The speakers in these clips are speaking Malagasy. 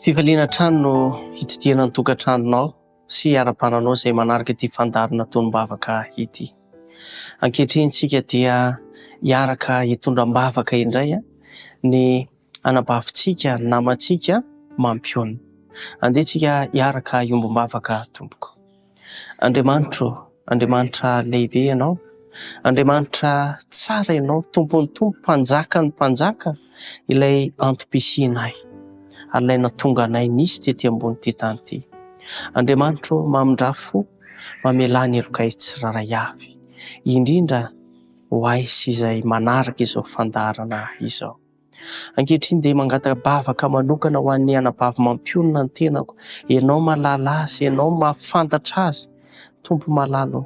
Fifaliana trano no hitsitiana ny tokantranonao sy ara-pananao izay manaraka ity fandarina tonom-bavaka ity. Ankehitriny tsika dia hiaraka hitondram-bavaka indray ny anabavintsika, namantsika mampiona. Andehantsika hiaraka iombom-bavaka tompoko. Andriamanitra lehibe ianao, Andriamanitra tsara ianao, tompony tompo, mpanjakany mpanjaka, ilay antom-pisianay, ary ilay nahatonga anay nisy tety ambony ity tany ity. Andriamanitra mamindrafo, mamelany elokay tsiraray avy, indrindra ho aisy izay manaraka izao fandarana izao. Ankehitriny dia mangataka-bavaka manokana ho an'ny anabavy mampionona ny tenako. Ianao mahalala azy, ianao mahafantatra azy, tompo malalo,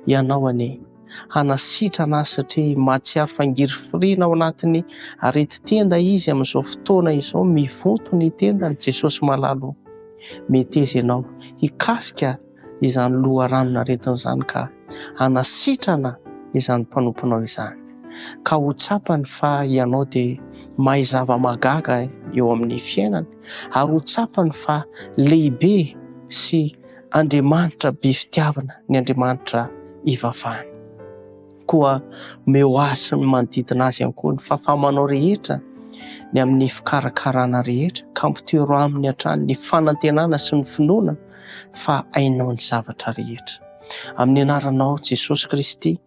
ianao anie hanasitrana azy satria mahatsiaro fangiry firiana ao anatin'ny areti-tenda izy amin'izao fotoana izao, mivonto ny tendany. Jesosy malalo, meteza ianao hikasika izany loharanona aretin'izany ka hanasitrana izany mpanomponao izany, ka ho tsapany fa ianao dia mahay zava-magaga eo amin'ny fiainany, ary ho tsapany fa lehibe sy Andriamanitra be fitiavana, ny Andriamanitra ivavahany. Koa meo azy sy ny manodidina azy ihany koa ny fahafahamanao rehetra, ny amin'ny fikarakarana rehetra, ka mpitero aminy hatrany ny fanantenana sy ny finoana fa hainao ny zavatra rehetra. Amin'ny anaranao Jesosy Kristy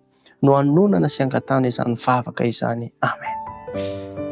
no hanonana sy angatana izany vavaka izany. Amen.